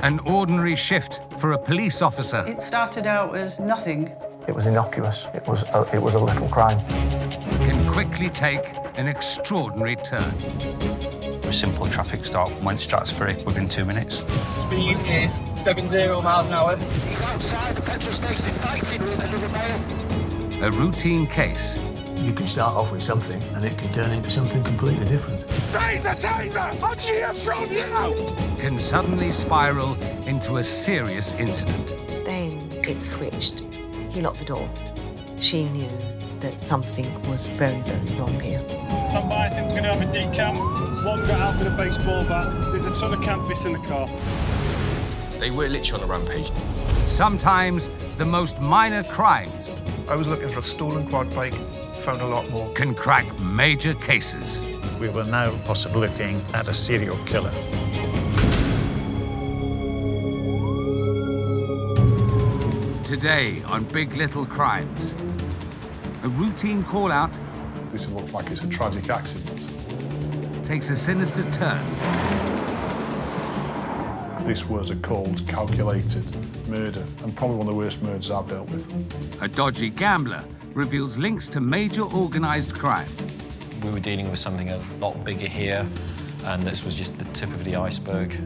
An ordinary shift for a police officer. It started out as nothing. It was innocuous. It was a little crime. Can quickly take an extraordinary turn. A simple traffic stop went stratospheric within 2 minutes. Speed is 70 miles an hour. He's outside the petrol station fighting with another male. A routine case. You can start off with something and it can turn into something completely different. Taser! Taser! On to your front now! Can suddenly spiral into a serious incident. Then it switched. He locked the door. She knew that something was very, very wrong here. Stand by, I think we're going to have a decamp. One got out with a baseball bat. There's a ton of cannabis in the car. They were literally on a rampage. Sometimes the most minor crimes I was looking for a stolen quad bike, found a lot more. Can crack major cases. We were now possibly looking at a serial killer. Today on Big Little Crimes, a routine call-out This looks like it's a tragic accident. takes a sinister turn. This was a cold, calculated murder, and probably one of the worst murders I've dealt with. A dodgy gambler reveals links to major organised crime. We were dealing with something a lot bigger here, and this was just the tip of the iceberg.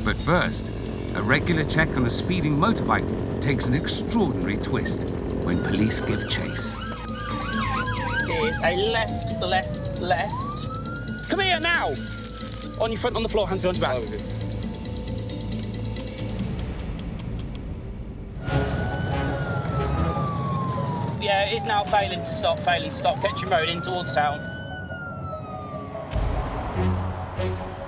But first, a regular check on a speeding motorbike takes an extraordinary twist when police give chase. Is a left, left, left. Come here now! On your front, on the floor, hands behind your back. Yeah, it is now failing to stop, Ketchum Road in towards town.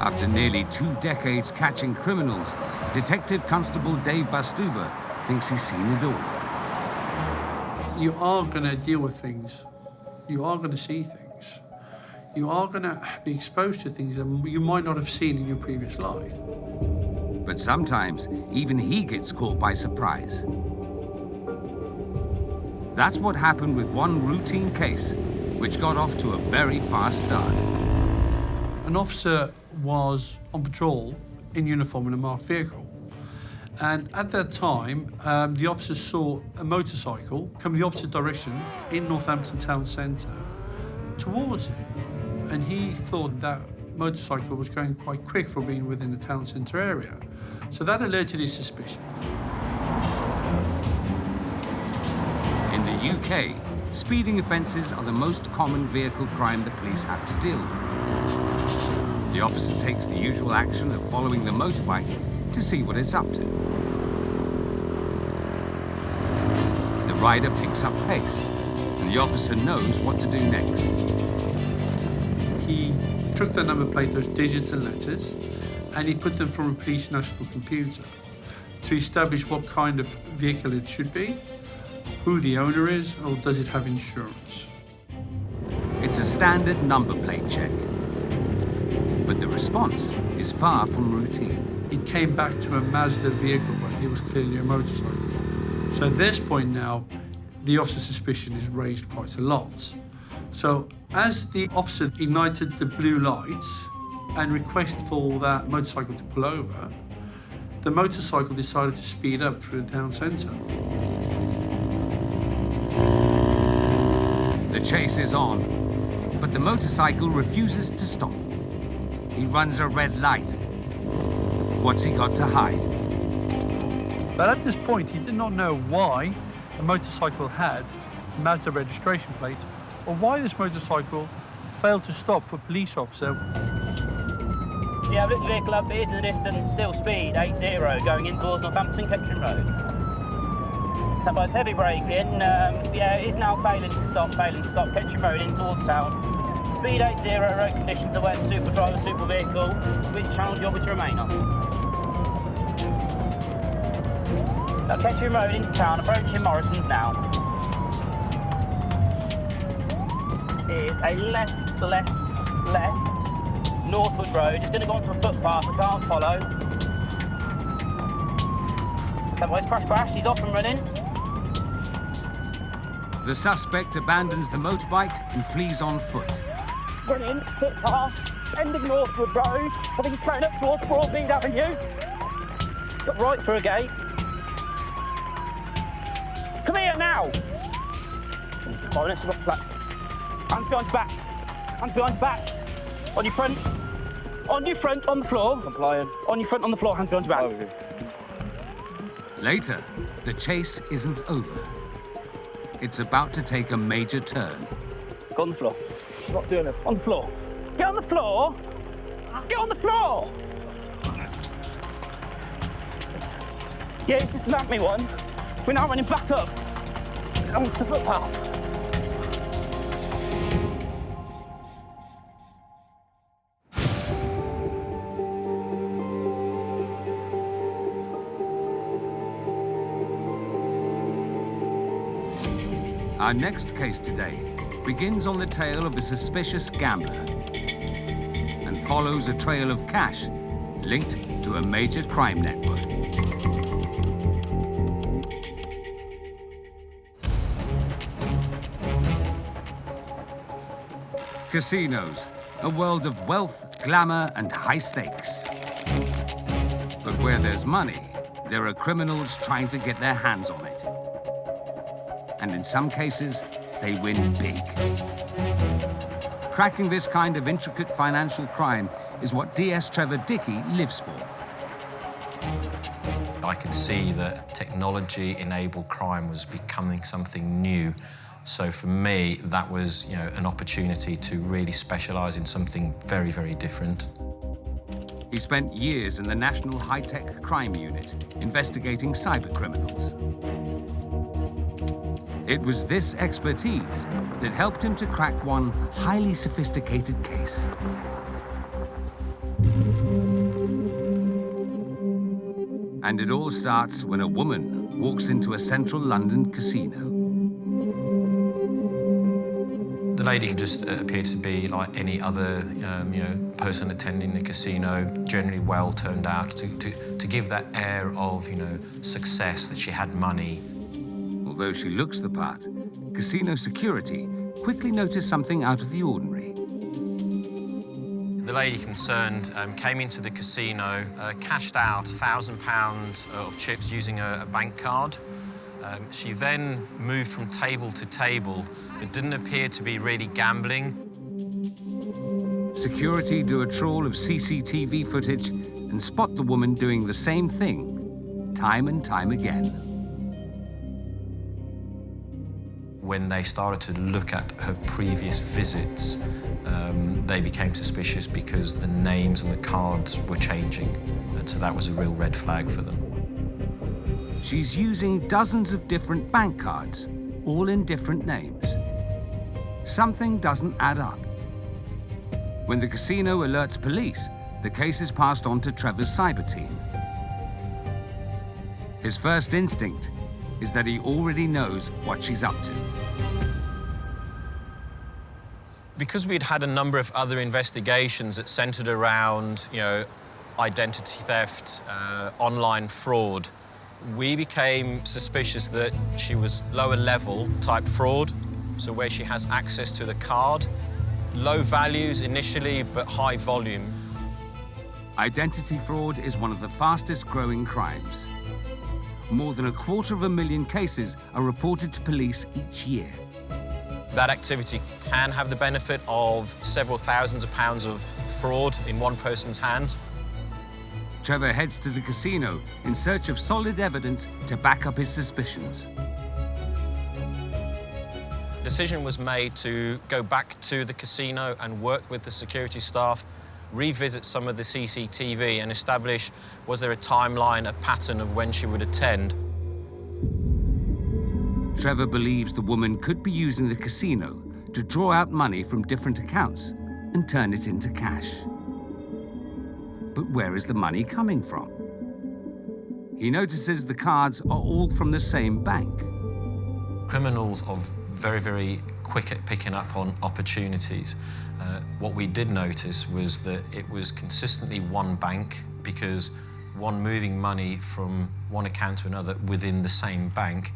After nearly 2 decades catching criminals, Detective Constable Dave Bastuba thinks he's seen it all. You are going to deal with things. You are going to see things. You are going to be exposed to things that you might not have seen in your previous life. But sometimes, even he gets caught by surprise. That's what happened with one routine case, which got off to a very fast start. An officer was on patrol in uniform in a marked vehicle. And at that time, the officer saw a motorcycle come the opposite direction in Northampton town centre towards him. And he thought that motorcycle was going quite quick for being within the town centre area. So that alerted his suspicion. In the UK, speeding offences are the most common vehicle crime the police have to deal with. The officer takes the usual action of following the motorbike to see what it's up to. The rider picks up pace, and the officer knows what to do next. He took the number plate, those digits and letters, and he put them from a police national computer to establish what kind of vehicle it should be, who the owner is, or does it have insurance. It's a standard number plate check, but the response is far from routine. It came back to a Mazda vehicle, but it was clearly a motorcycle. So at this point now, the officer's suspicion is raised quite a lot. So as the officer ignited the blue lights and requested for that motorcycle to pull over, the motorcycle decided to speed up through the town centre. The chase is on, but the motorcycle refuses to stop. He runs a red light. What's he got to hide? But at this point, he did not know why the motorcycle had a Mazda registration plate or why this motorcycle failed to stop for a police officer. Yeah, I've looked the vehicle up, it is in the distance, still speed, 80, going in towards Northampton, Ketchum Road. So by heavy braking, yeah, it is now failing to stop, Ketchum Road in towards town. Speed 80, road conditions are wet, super driver, super vehicle. Which channel do you want me to remain on? Now, Ketchum Road into town, approaching Morrison's now. Is a left, left, left, Northwood Road. It's going to go onto a footpath, I can't follow. So, boys, crash, he's off and running. The suspect abandons the motorbike and flees on foot. Running, footpath, end of Northwood Road. I think he's going up towards Broadmead Avenue. Got right for a gate. Come here now! He's following us off flats. Hands behind your back. Hands behind your back. On your front. On your front, on the floor. Complying. On your front, on the floor, hands behind your back. Okay. Later, the chase isn't over. It's about to take a major turn. Go on the floor. I'm not doing it. On the floor. Get on the floor! Get on the floor! Yeah, just lamp me one. We're now running back up. That was the footpath. Our next case today begins on the tail of a suspicious gambler and follows a trail of cash linked to a major crime network. Casinos, a world of wealth, glamour, and high stakes. But where there's money, there are criminals trying to get their hands on it. And in some cases, they win big. Cracking this kind of intricate financial crime is what DS Trevor Dickey lives for. I could see that technology-enabled crime was becoming something new. So for me, that was, an opportunity to really specialise in something very, very different. He spent years in the National High-Tech Crime Unit, investigating cybercriminals. It was this expertise that helped him to crack one highly sophisticated case. And it all starts when a woman walks into a central London casino. The lady just appeared to be like any other, person attending the casino, generally well turned out, to give that air of, success, that she had money. Although she looks the part, casino security quickly noticed something out of the ordinary. The lady concerned came into the casino, cashed out £1,000 of chips using a bank card. She then moved from table to table. It didn't appear to be really gambling. Security do a trawl of CCTV footage and spot the woman doing the same thing, time and time again. When they started to look at her previous visits, they became suspicious because the names and the cards were changing. And so that was a real red flag for them. She's using dozens of different bank cards, all in different names. Something doesn't add up. When the casino alerts police, the case is passed on to Trevor's cyber team. His first instinct is that he already knows what she's up to. Because we'd had a number of other investigations that centred around, identity theft, online fraud, we became suspicious that she was lower level type fraud, so where she has access to the card, low values initially, but high volume. Identity fraud is one of the fastest growing crimes. More than 250,000 cases are reported to police each year. That activity can have the benefit of several thousands of pounds of fraud in one person's hands. Trevor heads to the casino in search of solid evidence to back up his suspicions. Decision was made to go back to the casino and work with the security staff, revisit some of the CCTV and establish, was there a timeline, a pattern of when she would attend. Trevor believes the woman could be using the casino to draw out money from different accounts and turn it into cash. But where is the money coming from? He notices the cards are all from the same bank. Criminals are very, very quick at picking up on opportunities. What we did notice was that it was consistently one bank, because one moving money from one account to another within the same bank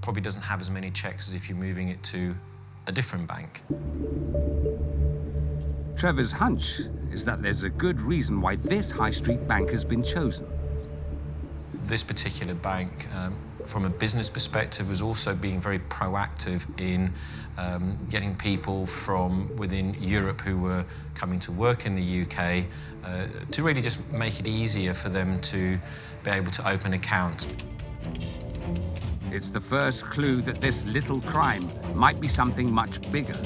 probably doesn't have as many checks as if you're moving it to a different bank. Trevor's hunch is that there's a good reason why this high street bank has been chosen. This particular bank, from a business perspective, was also being very proactive in getting people from within Europe who were coming to work in the UK to really just make it easier for them to be able to open accounts. It's the first clue that this little crime might be something much bigger.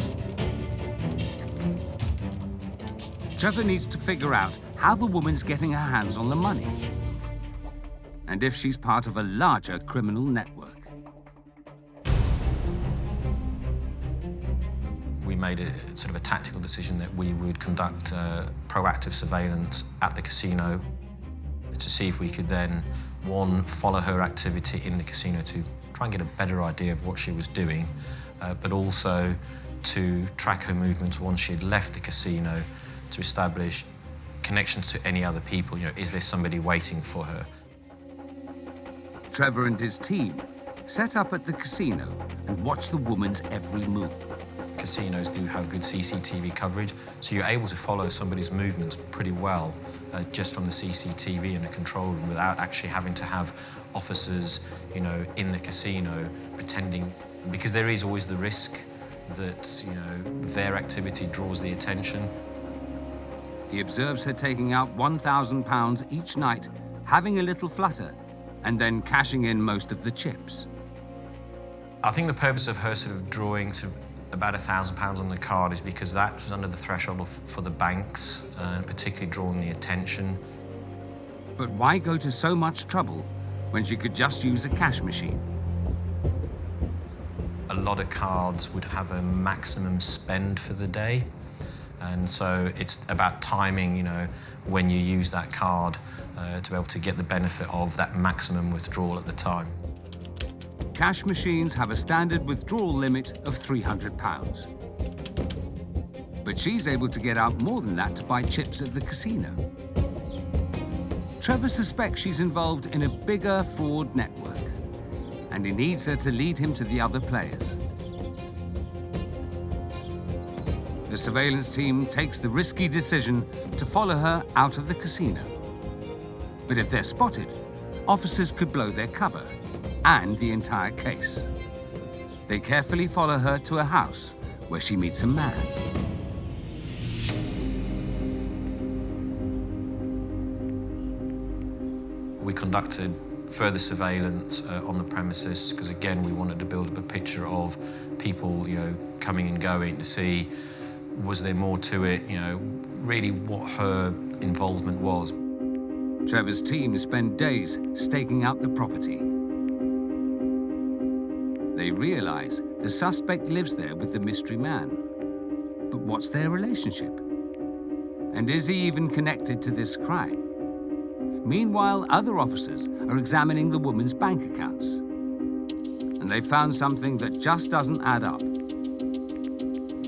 Trevor needs to figure out how the woman's getting her hands on the money, and if she's part of a larger criminal network. We made a sort of a tactical decision that we would conduct proactive surveillance at the casino to see if we could then, one, follow her activity in the casino to try and get a better idea of what she was doing, but also to track her movements once she had left the casino to establish connections to any other people. You know, is there somebody waiting for her? Trevor and his team set up at the casino and watch the woman's every move. Casinos do have good CCTV coverage, so you're able to follow somebody's movements pretty well just from the CCTV in a control room without actually having to have officers, you know, in the casino pretending, because there is always the risk that, you know, their activity draws the attention. He observes her taking out £1,000 each night, having a little flutter, and then cashing in most of the chips. I think the purpose of her sort of drawing about £1,000 on the card is because that was under the threshold for the banks, and particularly drawing the attention. But why go to so much trouble when she could just use a cash machine? A lot of cards would have a maximum spend for the day. And so it's about timing, you know, when you use that card to be able to get the benefit of that maximum withdrawal at the time. Cash machines have a standard withdrawal limit of £300. But she's able to get out more than that to buy chips at the casino. Trevor suspects she's involved in a bigger fraud network, and he needs her to lead him to the other players. The surveillance team takes the risky decision to follow her out of the casino. But if they're spotted, officers could blow their cover and the entire case. They carefully follow her to a house where she meets a man. We conducted further surveillance on the premises because, again, we wanted to build up a picture of people, you know, coming and going to see was there more to it, you know, really what her involvement was. Trevor's team spend days staking out the property. They realize the suspect lives there with the mystery man. But what's their relationship? And is he even connected to this crime? Meanwhile, other officers are examining the woman's bank accounts. And they found something that just doesn't add up.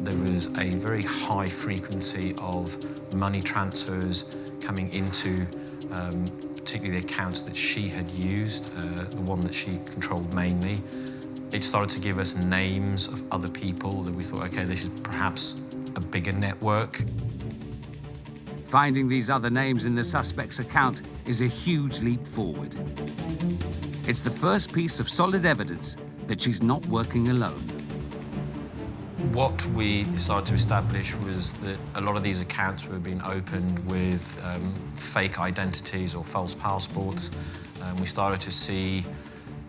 There was a very high frequency of money transfers coming into particularly the accounts that she had used, the one that she controlled mainly. It started to give us names of other people that we thought, okay, this is perhaps a bigger network. Finding these other names in the suspect's account is a huge leap forward. It's the first piece of solid evidence that she's not working alone. What we started to establish was that a lot of these accounts were being opened with fake identities or false passports. We started to see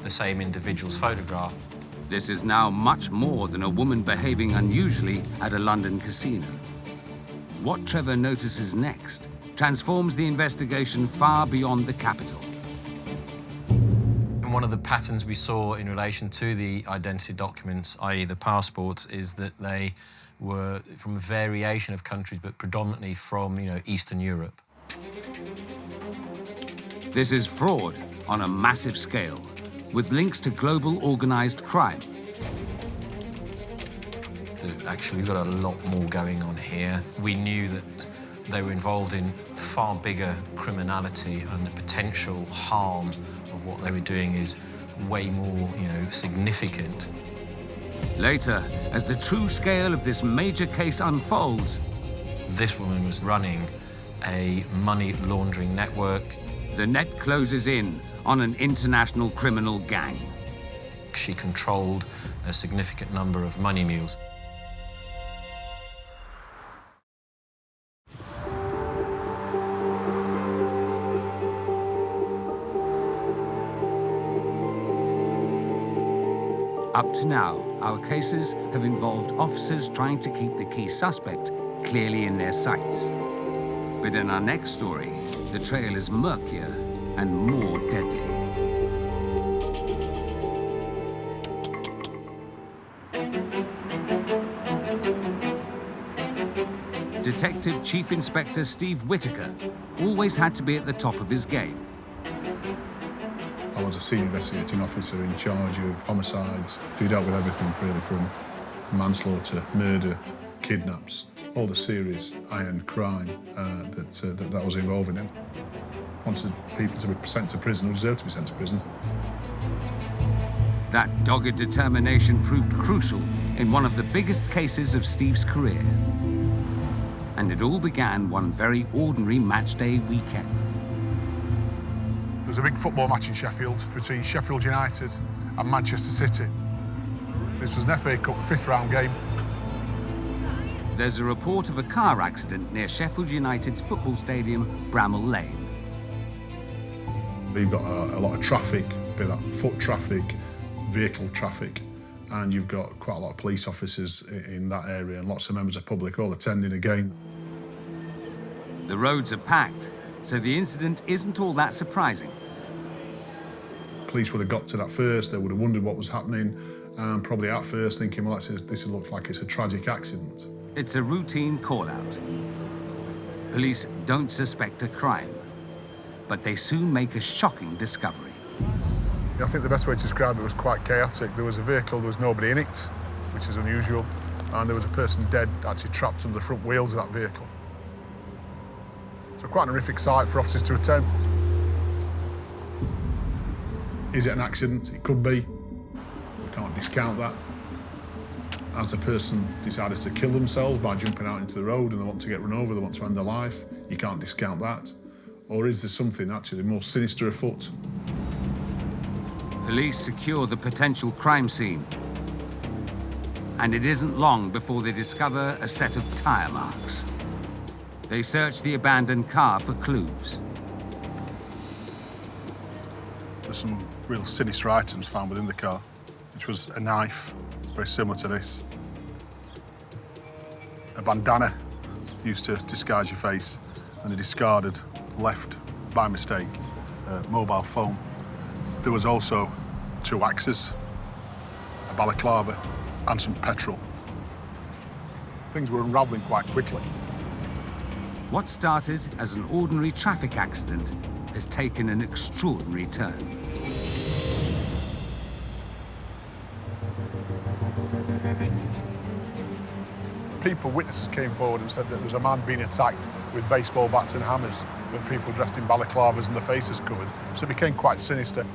the same individual's photograph. This is now much more than a woman behaving unusually at a London casino. What Trevor notices next transforms the investigation far beyond the capital. And one of the patterns we saw in relation to the identity documents, i.e. the passports, is that they were from a variation of countries, but predominantly from, you know, Eastern Europe. This is fraud on a massive scale, with links to global organized crime. Actually, we've got a lot more going on here. We knew that they were involved in far bigger criminality, and the potential harm of what they were doing is way more, you know, significant. Later, as the true scale of this major case unfolds, This woman was running a money laundering network. The net closes in on an international criminal gang. She controlled a significant number of money mules. Up to now, our cases have involved officers trying to keep the key suspect clearly in their sights. But in our next story, the trail is murkier and more deadly. Detective Chief Inspector Steve Whitaker always had to be at the top of his game. I was a senior investigating officer in charge of homicides who dealt with everything really from manslaughter, murder, kidnaps, all the serious high-end crime that was involved in it. Wanted people to be sent to prison who deserved to be sent to prison. That dogged determination proved crucial in one of the biggest cases of Steve's career. And it all began one very ordinary match day weekend. There was a big football match in Sheffield between Sheffield United and Manchester City. This was an FA Cup 5th round game. There's a report of a car accident near Sheffield United's football stadium, Bramall Lane. You've got a lot of traffic, be that foot traffic, vehicle traffic, and you've got quite a lot of police officers in that area and lots of members of public all attending a game. The roads are packed, so the incident isn't all that surprising. Police would have got to that first, they would have wondered what was happening, and probably at first thinking, well, this looks like it's a tragic accident. It's a routine call-out. Police don't suspect a crime, but they soon make a shocking discovery. I think the best way to describe it was quite chaotic. There was a vehicle, there was nobody in it, which is unusual, and there was a person dead, actually trapped under the front wheels of that vehicle. So quite an horrific sight for officers to attend. Is it an accident? It could be. We can't discount that. Has a person decided to kill themselves by jumping out into the road and they want to get run over, they want to end their life? You can't discount that. Or is there something actually more sinister afoot? Police secure the potential crime scene. And it isn't long before they discover a set of tyre marks. They search the abandoned car for clues. There's some real sinister items found within the car, which was a knife, very similar to this, a bandana used to disguise your face, and a discarded, left by mistake, mobile phone. There was also 2 axes, a balaclava, and some petrol. Things were unravelling quite quickly. What started as an ordinary traffic accident has taken an extraordinary turn. People, witnesses came forward and said that there was a man being attacked with baseball bats and hammers, with people dressed in balaclavas and their faces covered, so it became quite sinister.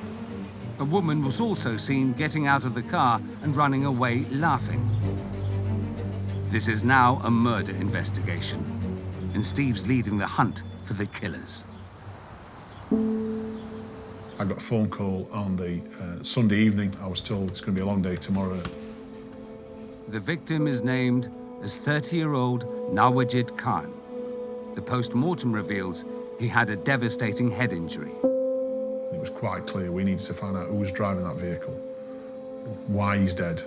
A woman was also seen getting out of the car and running away laughing. This is now a murder investigation, and Steve's leading the hunt for the killers. I got a phone call on the Sunday evening. I was told it's going to be a long day tomorrow. The victim is named as 30-year-old Nawajid Khan. The post-mortem reveals he had a devastating head injury. It was quite clear we needed to find out who was driving that vehicle, why he's dead,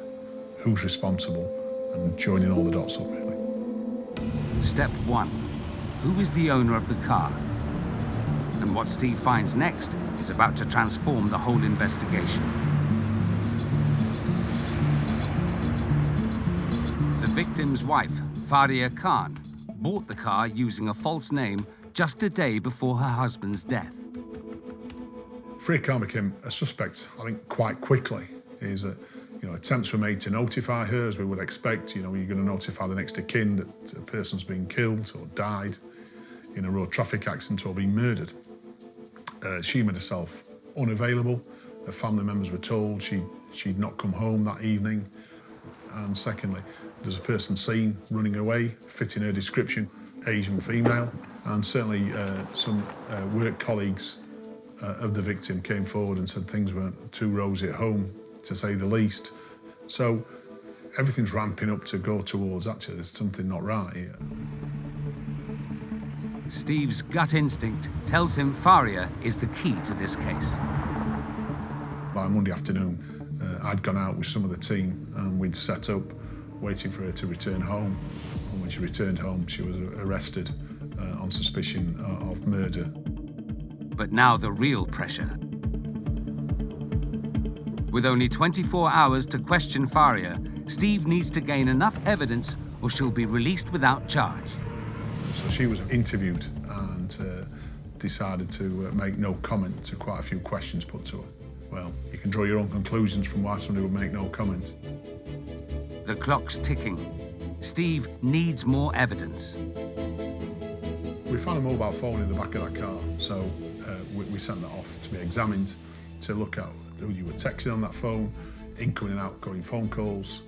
who's responsible, and joining all the dots up, really. Step 1. Who is the owner of the car? And what Steve finds next is about to transform the whole investigation. The victim's wife, Faria Khan, bought the car using a false name just a day before her husband's death. Faria Khan became a suspect, I think, quite quickly. Attempts were made to notify her, as we would expect. You're going to notify the next of kin that a person's been killed or died in a road traffic accident or been murdered. She made herself unavailable. Her family members were told she'd not come home that evening. And secondly, there's a person seen running away, fitting her description. Asian female, and certainly some work colleagues of the victim came forward and said things weren't too rosy at home, to say the least. So everything's ramping up to go towards, actually, there's something not right here. Steve's gut instinct tells him Faria is the key to this case. By Monday afternoon, I'd gone out with some of the team and we'd set up waiting for her to return home. And when she returned home, she was arrested on suspicion of murder. But now the real pressure. With only 24 hours to question Faria, Steve needs to gain enough evidence or she'll be released without charge. So she was interviewed and decided to make no comment to quite a few questions put to her. Well, you can draw your own conclusions from why somebody would make no comment. The clock's ticking. Steve needs more evidence. We found a mobile phone in the back of that car, so we sent that off to be examined to look at who you were texting on that phone, incoming and outgoing phone calls,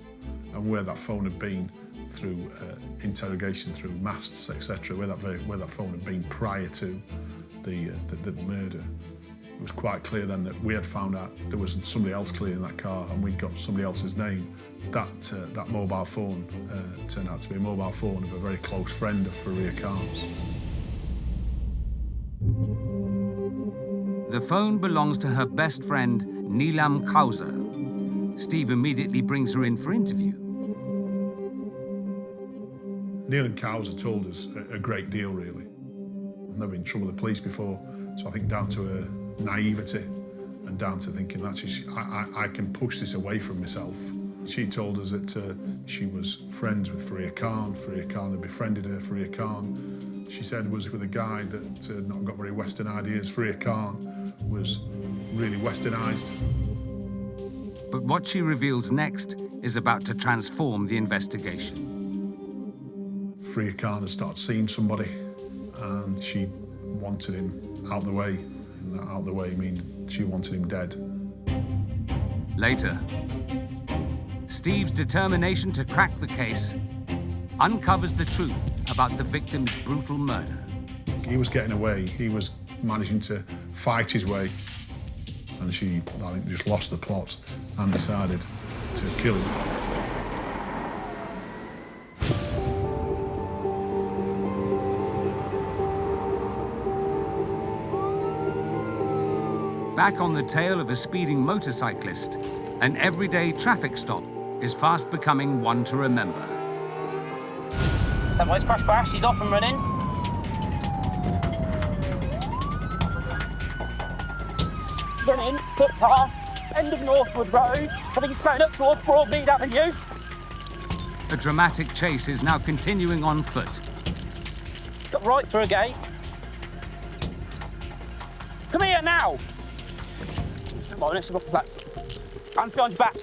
and where that phone had been through interrogation, through masts, etc., where that phone had been prior to the murder. It was quite clear then that we had found out there was somebody else cleaning that car and we'd got somebody else's name. That mobile phone turned out to be a mobile phone of a very close friend of Faria Khan's. The phone belongs to her best friend, Neelam Kauser. Steve immediately brings her in for interview. Neelam Kauser told us a great deal, really. I've never been in trouble with the police before, so I think down to her naivety and down to thinking, actually, I can push this away from myself. She told us that she was friends with Faria Khan. Faria Khan had befriended her. Faria Khan, she said, was with a guy that had not got very Western ideas. Faria Khan was really Westernised. But what she reveals next is about to transform the investigation. Faria Khan had started seeing somebody and she wanted him out the way. And that out the way means she wanted him dead. Later, Steve's determination to crack the case uncovers the truth about the victim's brutal murder. He was getting away. He was managing to fight his way. And she, I think, just lost the plot and decided to kill him. Back on the tail of a speeding motorcyclist, an everyday traffic stop is fast becoming one to remember. Somebody's crash, he's off and running. Running, footpath, end of Northwood Road. I think he's going up towards Broadmead Avenue. The dramatic chase is now continuing on foot. Got right through a gate. Come here now! Come on, let's go off the flats. Hands behind your back.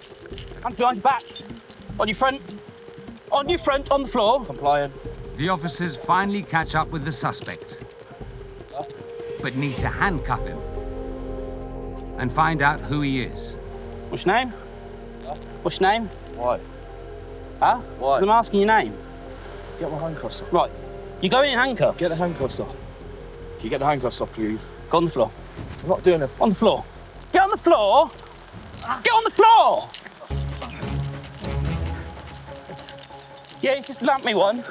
Hands behind your back. On your front. On your front, on the floor. Compliant. The officers finally catch up with the suspect, but need to handcuff him and find out who he is. What's your name? What's your name? Why? Huh? Why? I'm asking your name. Get my handcuffs off. Right. You're going in handcuffs? Get the handcuffs off. Can you get the handcuffs off, please? Go on the floor. I'm not doing it. On the floor. Get on the floor! Get on the floor! Yeah, you just lamped me one.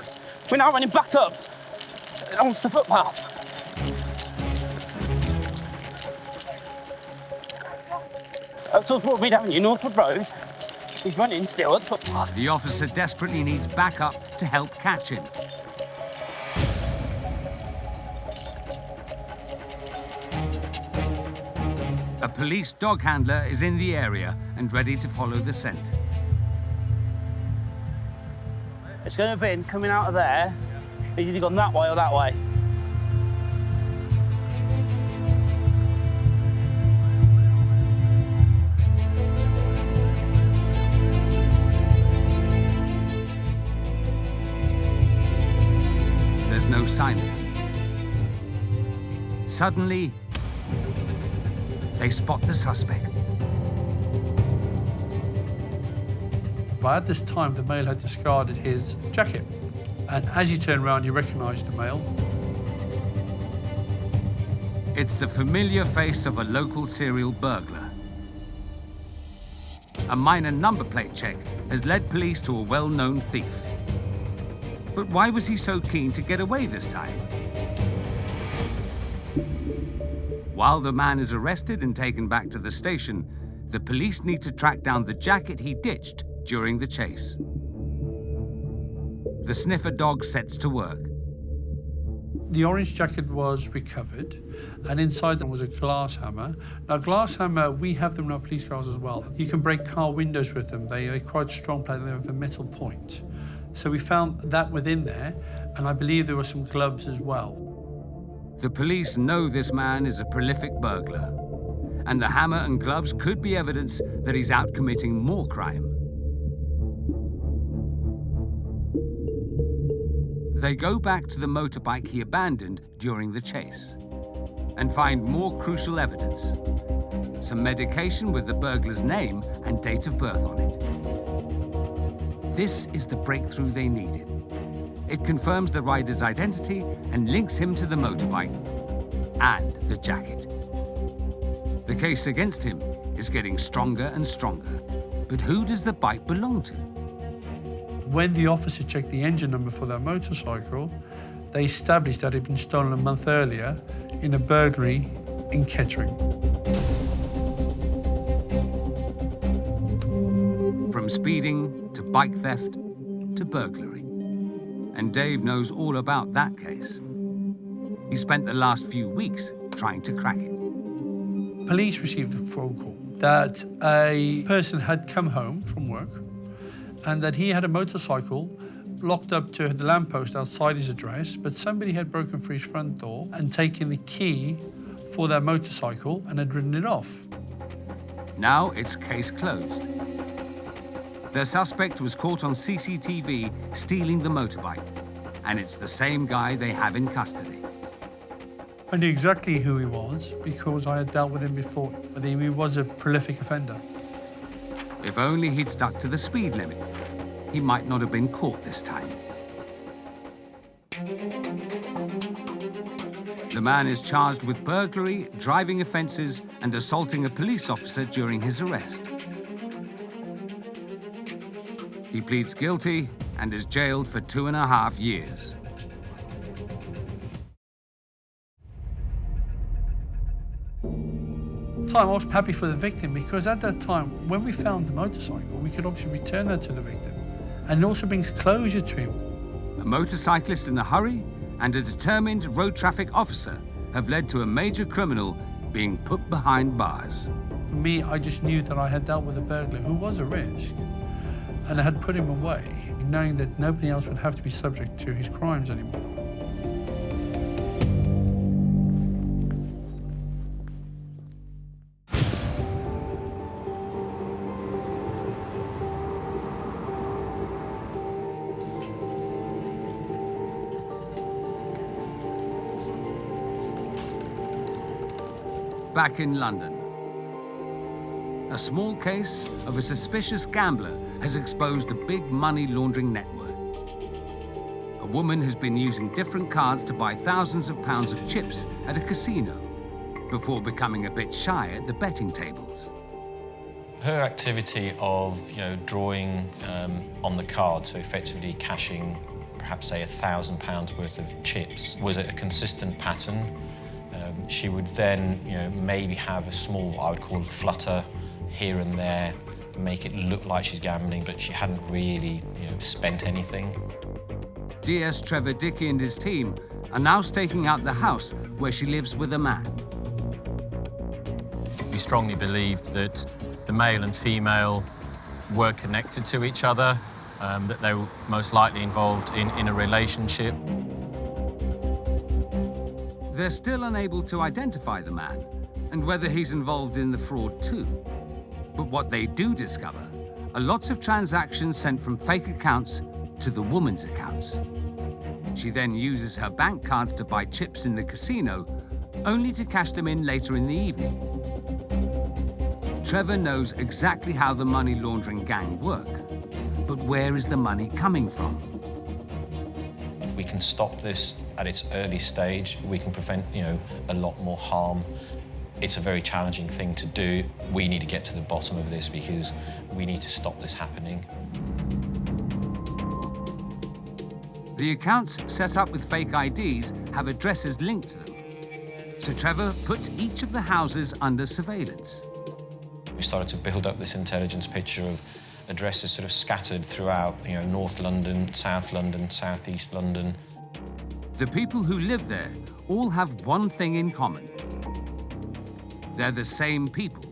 We're now running back up onto the footpath. Up towards Broadmead Avenue, Northwood Road. He's running still at the footpath. The officer desperately needs backup to help catch him. A police dog handler is in the area and ready to follow the scent. It's going to have been coming out of there. He's either gone that way or that way. There's no sign of him. Suddenly, they spot the suspect. But at this time, the male had discarded his jacket And as you turn around, you recognise the male. It's the familiar face of a local serial burglar. A minor number plate check has led police to a well-known thief. But why was he so keen to get away this time? While the man is arrested and taken back to the station, the police need to track down the jacket he ditched during the chase. The sniffer dog sets to work. The orange jacket was recovered, and inside them was a glass hammer. Now, glass hammer, we have them in our police cars as well. You can break car windows with them. They're quite strong, they have a metal point. So we found that within there, and I believe there were some gloves as well. The police know this man is a prolific burglar, and the hammer and gloves could be evidence that he's out committing more crime. They go back to the motorbike he abandoned during the chase and find more crucial evidence. Some medication with the burglar's name and date of birth on it. This is the breakthrough they needed. It confirms the rider's identity and links him to the motorbike and the jacket. The case against him is getting stronger and stronger. But who does the bike belong to? When the officer checked the engine number for that motorcycle, they established that it had been stolen a month earlier in a burglary in Kettering. From speeding to bike theft to burglary. And Dave knows all about that case. He spent the last few weeks trying to crack it. Police received a phone call that a person had come home from work and that he had a motorcycle locked up to the lamppost outside his address, but somebody had broken through his front door and taken the key for that motorcycle and had ridden it off. Now it's case closed. The suspect was caught on CCTV stealing the motorbike, and it's the same guy they have in custody. I knew exactly who he was because I had dealt with him before. But he was a prolific offender. If only he'd stuck to the speed limit, he might not have been caught this time. The man is charged with burglary, driving offences, and assaulting a police officer during his arrest. He pleads guilty and is jailed for 2.5 years. I was happy for the victim because at that time, when we found the motorcycle, we could obviously return that to the victim. And it also brings closure to him. A motorcyclist in a hurry and a determined road traffic officer have led to a major criminal being put behind bars. For me, I just knew that I had dealt with a burglar who was a risk, and I had put him away, knowing that nobody else would have to be subject to his crimes anymore. Back in London, a small case of a suspicious gambler has exposed a big money laundering network. A woman has been using different cards to buy thousands of pounds of chips at a casino before becoming a bit shy at the betting tables. Her activity of, drawing on the card, so effectively cashing perhaps, say, £1,000 worth of chips, was a consistent pattern. She would then, maybe have a small, I would call, flutter here and there, make it look like she's gambling, but she hadn't really, spent anything. DS Trevor Dickey and his team are now staking out the house where she lives with a man. We strongly believed that the male and female were connected to each other, that they were most likely involved in a relationship. They're still unable to identify the man and whether he's involved in the fraud too. But what they do discover are lots of transactions sent from fake accounts to the woman's accounts. She then uses her bank cards to buy chips in the casino, only to cash them in later in the evening. Trevor knows exactly how the money laundering gang work, but where is the money coming from? we can stop this at its early stage, we can prevent, a lot more harm. It's a very challenging thing to do. We need to get to the bottom of this because we need to stop this happening. The accounts set up with fake IDs have addresses linked to them. So Trevor puts each of the houses under surveillance. We started to build up this intelligence picture of addresses sort of scattered throughout, North London, South London, South East London. The people who live there all have one thing in common. They're the same people,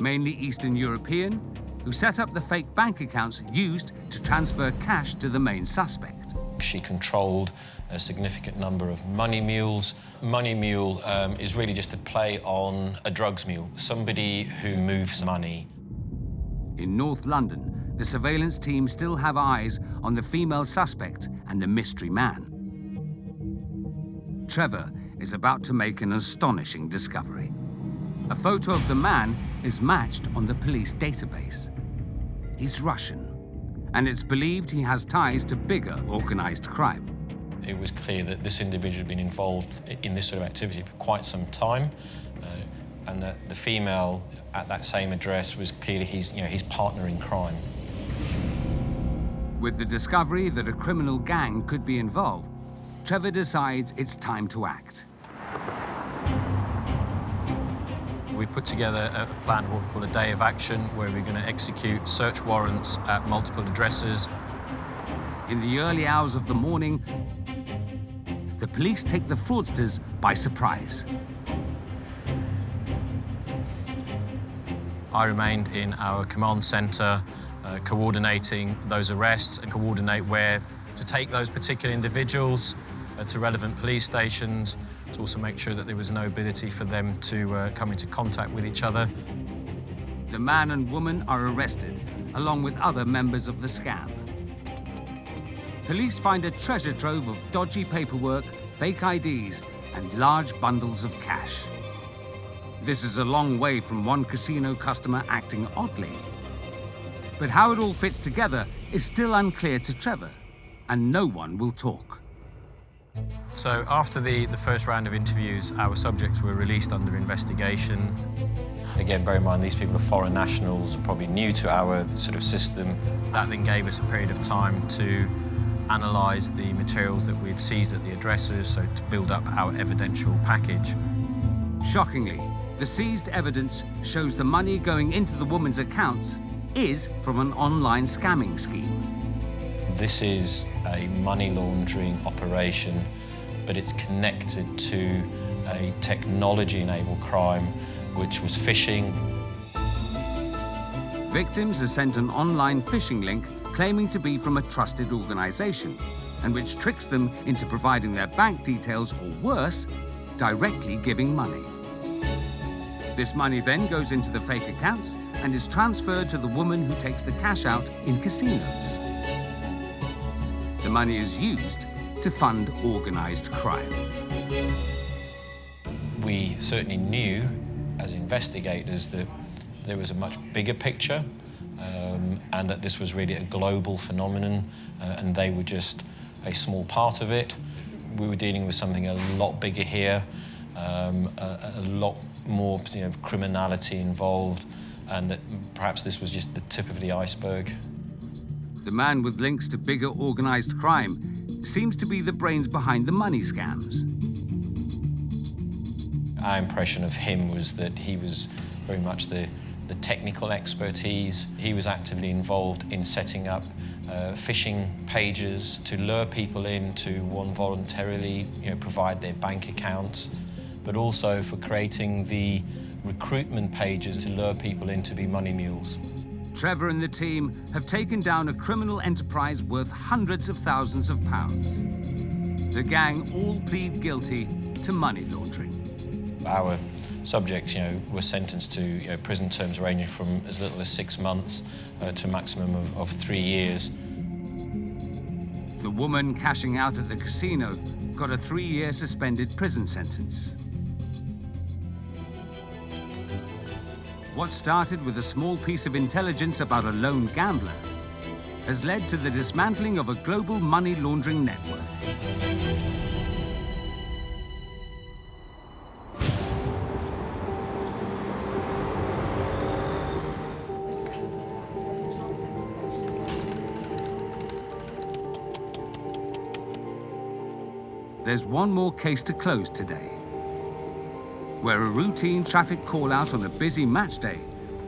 mainly Eastern European, who set up the fake bank accounts used to transfer cash to the main suspect. She controlled a significant number of money mules. Money mule is really just a play on a drugs mule, somebody who moves money. In North London, the surveillance team still have eyes on the female suspect and the mystery man. Trevor is about to make an astonishing discovery. A photo of the man is matched on the police database. He's Russian, and it's believed he has ties to bigger organized crime. It was clear that this individual had been involved in this sort of activity for quite some time, and that the female at that same address was clearly his partner in crime. With the discovery that a criminal gang could be involved, Trevor decides it's time to act. We put together a plan of what we call a day of action, where we're going to execute search warrants at multiple addresses. In the early hours of the morning, the police take the fraudsters by surprise. I remained in our command centre, coordinating those arrests and coordinate where to take those particular individuals to relevant police stations, to also make sure that there was no ability for them to come into contact with each other. The man and woman are arrested, along with other members of the scam. Police find a treasure trove of dodgy paperwork, fake IDs, and large bundles of cash. This is a long way from one casino customer acting oddly. But how it all fits together is still unclear to Trevor, and no one will talk. So after the first round of interviews, our subjects were released under investigation. Again, bear in mind, these people are foreign nationals, probably new to our sort of system. That then gave us a period of time to analyse the materials that we'd seized at the addresses, so to build up our evidential package. Shockingly, the seized evidence shows the money going into the woman's accounts is from an online scamming scheme. This is a money laundering operation, but it's connected to a technology-enabled crime, which was phishing. Victims are sent an online phishing link claiming to be from a trusted organisation, and which tricks them into providing their bank details, or worse, directly giving money. This money then goes into the fake accounts and is transferred to the woman who takes the cash out in casinos. The money is used to fund organised crime. We certainly knew, as investigators, that there was a much bigger picture, and that this was really a global phenomenon, and they were just a small part of it. We were dealing with something a lot bigger here, a lot more criminality involved, and that perhaps this was just the tip of the iceberg. The man with links to bigger organised crime seems to be the brains behind the money scams. Our impression of him was that he was very much the technical expertise. He was actively involved in setting up phishing pages to lure people in to, one, voluntarily provide their bank accounts, but also for creating the recruitment pages to lure people in to be money mules. Trevor and the team have taken down a criminal enterprise worth hundreds of thousands of pounds. The gang all plead guilty to money laundering. Our subjects, were sentenced to prison terms ranging from as little as 6 months to a maximum of 3 years. The woman cashing out at the casino got a 3-year suspended prison sentence. What started with a small piece of intelligence about a lone gambler has led to the dismantling of a global money laundering network. There's one more case to close today, where a routine traffic call-out on a busy match day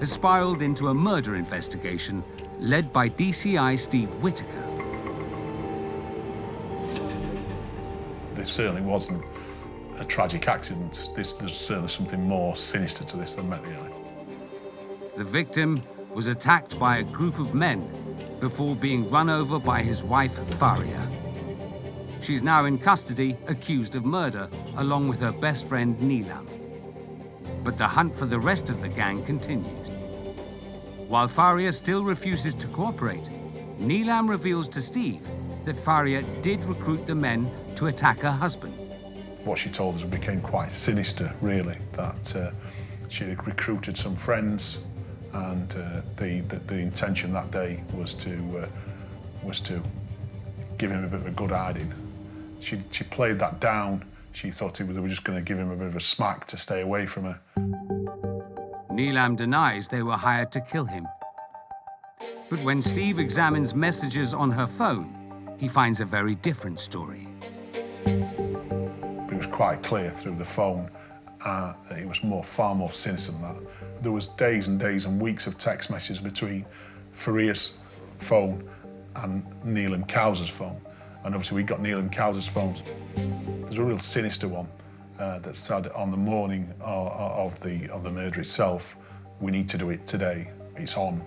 has spiraled into a murder investigation led by DCI Steve Whitaker. This certainly wasn't a tragic accident. There's certainly something more sinister to this than met the eye. The victim was attacked by a group of men before being run over by his wife, Faria. She's now in custody, accused of murder, along with her best friend, Neelam. But the hunt for the rest of the gang continues. While Faria still refuses to cooperate, Neelam reveals to Steve that Faria did recruit the men to attack her husband. What she told us became quite sinister, really, that she had recruited some friends, and the intention that day was to give him a bit of a good hiding. She played that down. She thought they were just going to give him a bit of a smack to stay away from her. Neelam denies they were hired to kill him. But when Steve examines messages on her phone, he finds a very different story. It was quite clear through the phone that it was far more sinister than that. There was days and days and weeks of text messages between Faria's phone and Neelam Cowser's phone. And obviously we got Neelam Cowser's phones. There's a real sinister one that said on the morning of the murder itself, "We need to do it today, it's on."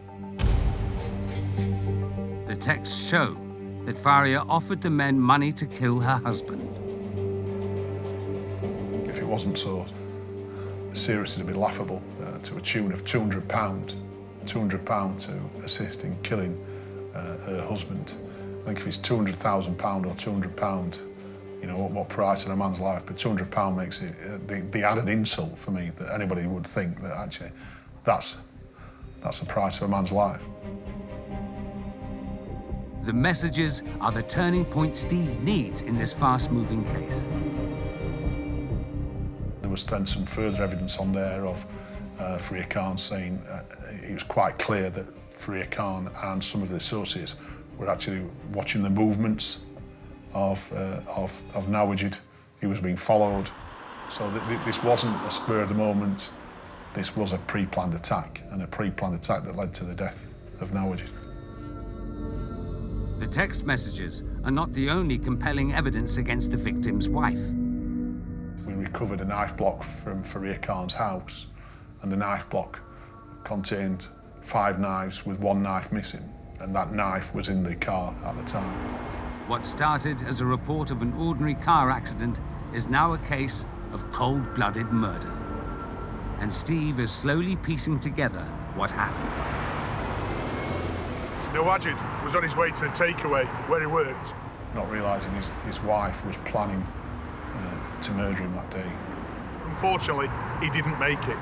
The texts show that Faria offered the men money to kill her husband. If it wasn't so serious, it'd be laughable, to a tune of £200 to assist in killing her husband. I think if it's £200,000 or £200, you know, what price in a man's life, but £200 makes it the added insult for me that anybody would think that actually that's the price of a man's life. The messages are the turning point Steve needs in this fast-moving case. There was then some further evidence on there of Faria Khan saying it was quite clear that Faria Khan and some of the associates were actually watching the movements of Nawajid. He was being followed. So this wasn't a spur of the moment. This was a pre-planned attack, and a pre-planned attack that led to the death of Nawajid. The text messages are not the only compelling evidence against the victim's wife. We recovered a knife block from Faria Khan's house, and the knife block contained 5 knives with 1 knife missing, and that knife was in the car at the time. What started as a report of an ordinary car accident is now a case of cold-blooded murder. And Steve is slowly piecing together what happened. Nawajid was on his way to the takeaway where he worked, not realising his wife was planning to murder him that day. Unfortunately, he didn't make it.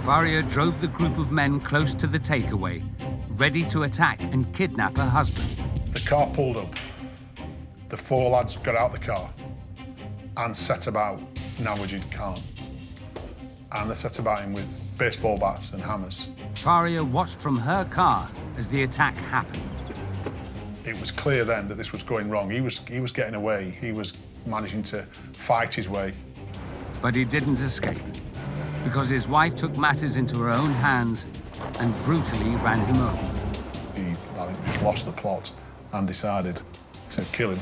Faria drove the group of men close to the takeaway, ready to attack and kidnap her husband. The car pulled up. The 4 lads got out the car and set about Nawajid Khan. And they set about him with baseball bats and hammers. Faria watched from her car as the attack happened. It was clear then that this was going wrong. He was getting away. He was managing to fight his way. But he didn't escape, because his wife took matters into her own hands and brutally ran him over. He, I think, just lost the plot and decided to kill him,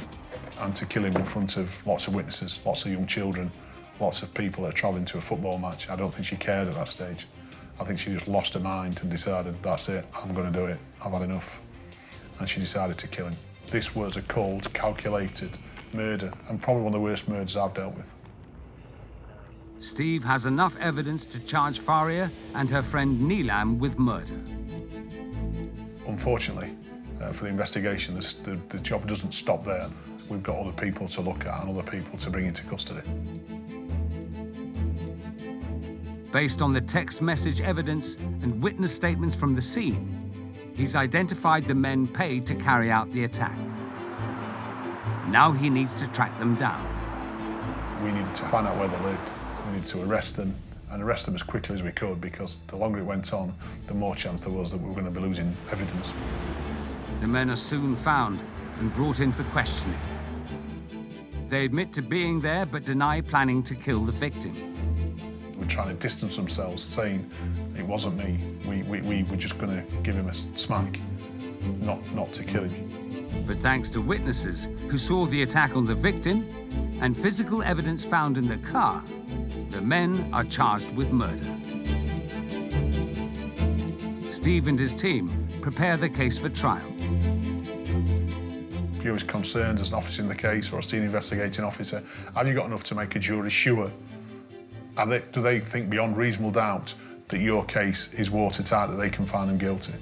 and to kill him in front of lots of witnesses, lots of young children, lots of people that are travelling to a football match. I don't think she cared at that stage. I think she just lost her mind and decided, that's it, I'm going to do it, I've had enough. And she decided to kill him. This was a cold, calculated murder, and probably one of the worst murders I've dealt with. Steve has enough evidence to charge Faria and her friend Neelam with murder. Unfortunately, for the investigation, the job doesn't stop there. We've got other people to look at and other people to bring into custody. Based on the text message evidence and witness statements from the scene, he's identified the men paid to carry out the attack. Now he needs to track them down. We needed to find out where they lived. We needed to arrest them, and arrest them as quickly as we could, because the longer it went on, the more chance there was that we were going to be losing evidence. The men are soon found and brought in for questioning. They admit to being there but deny planning to kill the victim. We're trying to distance themselves, saying it wasn't me. We were just going to give him a smack, not to kill him. But thanks to witnesses who saw the attack on the victim and physical evidence found in the car, the men are charged with murder. Steve and his team prepare the case for trial. If you're concerned as an officer in the case or a senior investigating officer, have you got enough to make a jury sure? Do they think beyond reasonable doubt that your case is watertight, that they can find them guilty?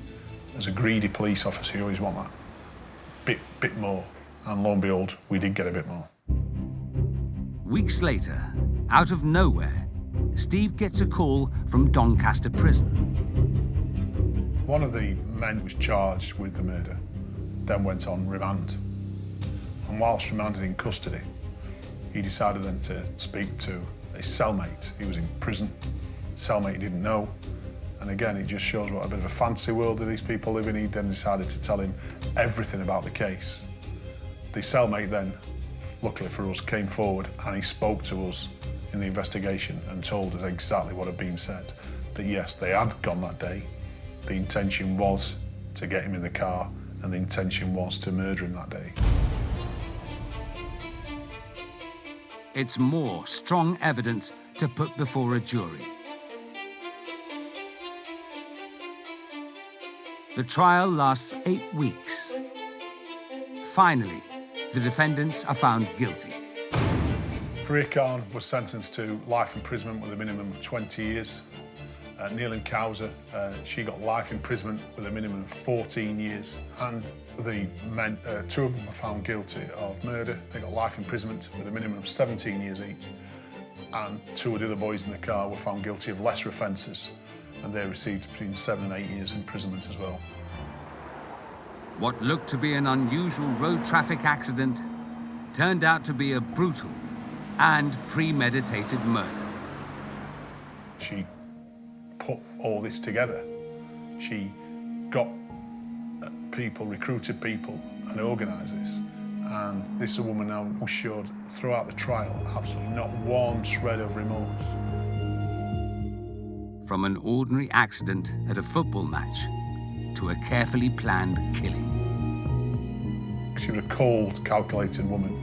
As a greedy police officer, you always want that bit more. And lo and behold, we did get a bit more. Weeks later, out of nowhere, Steve gets a call from Doncaster Prison. One of the men was charged with the murder, then went on remand. And whilst remanded in custody, he decided then to speak to his cellmate. He was in prison. Cellmate didn't know. And again, it just shows what a bit of a fantasy world that these people live in. He then decided to tell him everything about the case. The cellmate then, luckily for us, came forward and he spoke to us in the investigation and told us exactly what had been said. That yes, they had gone that day. The intention was to get him in the car and the intention was to murder him that day. It's more strong evidence to put before a jury. The trial lasts 8 weeks. Finally, the defendants are found guilty. Freya Khan was sentenced to life imprisonment with a minimum of 20 years. Neil and Cowser, she got life imprisonment with a minimum of 14 years. And the men, 2 of them were found guilty of murder. They got life imprisonment with a minimum of 17 years each. And 2 of the other boys in the car were found guilty of lesser offences, and they received between 7 and 8 years imprisonment as well. What looked to be an unusual road traffic accident turned out to be a brutal and premeditated murder. She put all this together. She got people, recruited people and organised this. And this is a woman now who showed throughout the trial absolutely not one shred of remorse. From an ordinary accident at a football match to a carefully planned killing. She was a cold, calculated woman.